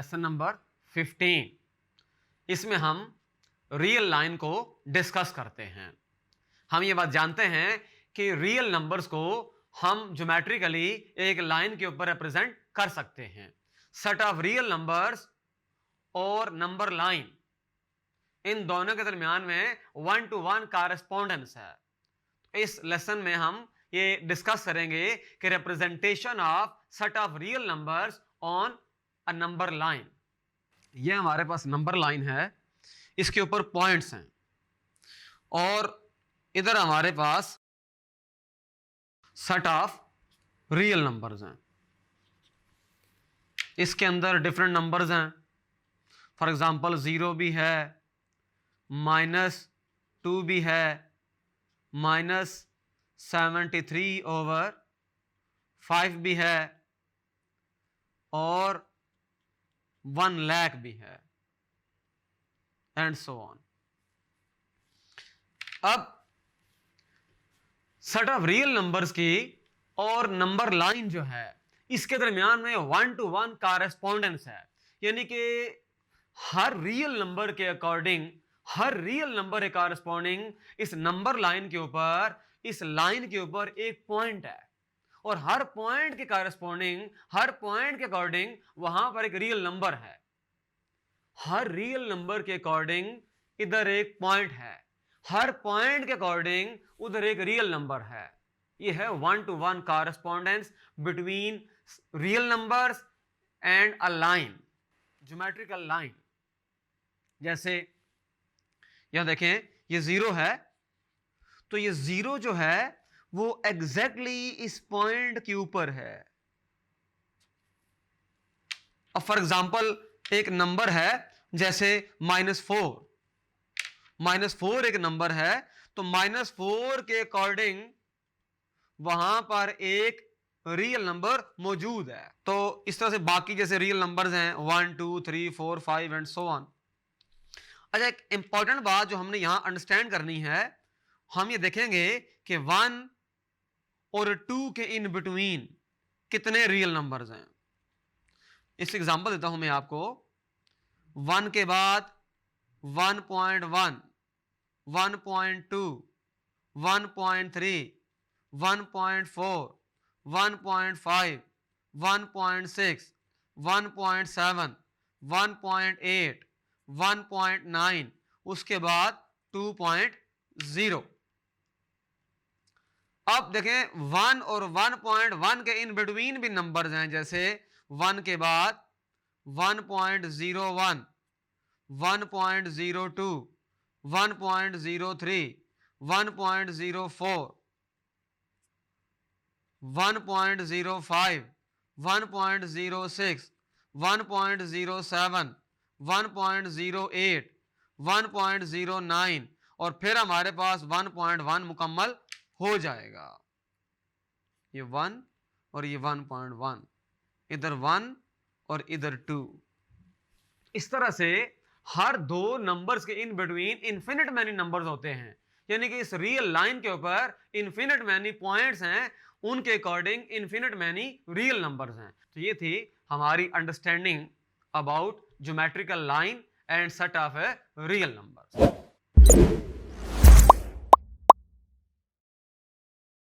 Lesson number 15। इसमें हम real line को डिस्कस करते हैं। हम ये बात जानते हैं कि रियल नंबर्स को हम ज्योमेट्रिकली एक लाइन के ऊपर रिप्रेजेंट कर सकते हैं। सेट ऑफ रियल नंबर्स और नंबर लाइन, इन दोनों के दरमियान में 1 to 1 कॉरेस्पॉन्डेंस है। इस लेसन में हम ये डिस्कस करेंगे कि representation of set of real numbers on a number line. ये हमारे पास नंबर लाइन है, इसके ऊपर पॉइंट्स हैं और इधर हमारे पास सेट ऑफ रियल नंबर्स हैं। इसके अंदर डिफरेंट नंबर्स हैं। फॉर एग्जांपल 0 भी है, -2 भी है, -73/5 भी है और 1 लाख भी है, एंड सो ऑन। अब सेट ऑफ रियल नंबर्स की और नंबर लाइन जो है इसके दरमियान में 1 to 1 कॉरेस्पॉन्डेंस है, यानी कि हर रियल नंबर के अकॉर्डिंग, हर रियल नंबर के कॉरेस्पॉन्डिंग इस नंबर लाइन के ऊपर, इस लाइन के ऊपर एक पॉइंट है और हर पॉइंट के कॉरेस्पॉन्डिंग, हर पॉइंट के अकॉर्डिंग वहां पर एक रियल नंबर है। हर रियल नंबर के अकॉर्डिंग इधर एक पॉइंट है, हर पॉइंट के अकॉर्डिंग उधर एक रियल नंबर है। ये है 1 to 1 correspondence between real numbers and a line, geometrical line. जैसे यहां देखें ये 0 है, तो ये 0 जो है वो एग्जैक्टली इस पॉइंट के ऊपर है। अब फॉर एग्जांपल एक नंबर है जैसे -4, -4 एक नंबर है, तो -4 के अकॉर्डिंग वहां पर एक रियल नंबर मौजूद है। तो इस तरह से बाकी जैसे रियल नंबर्स हैं 1 2 3 4 5 एंड सो ऑन। अच्छा, एक इंपॉर्टेंट बात जो हमने यहां अंडरस्टैंड करनी है, हम ये देखेंगे कि 1 और 2 के इन बिटवीन कितने रियल नंबर्स हैं। इस एग्जांपल देता हूं मैं आपको। 1 के बाद 1.1, 1.2, 1.3, 1.4, 1.5, 1.6, 1.7, 1.8, 1.9, उसके बाद 2.0। अब देखें 1 और 1.1 के इन बिटवीन भी नंबर्स हैं, जैसे 1 के बाद 1.01, 1.02, 1.03, 1.04, 1.05, 1.06, 1.07, 1.08, 1.09 और फिर हमारे पास 1.1 मुकम्मल हो जाएगा। ये 1 और ये 1.1, इधर 1 और इधर 2। इस तरह से हर दो नंबर्स के in between infinite many numbers होते हैं, यानी कि इस रियल लाइन के ऊपर इन्फिनिट मैनी पॉइंट्स हैं, उनके according infinite many real numbers हैं। तो ये थी हमारी understanding about geometrical line and set of real numbers.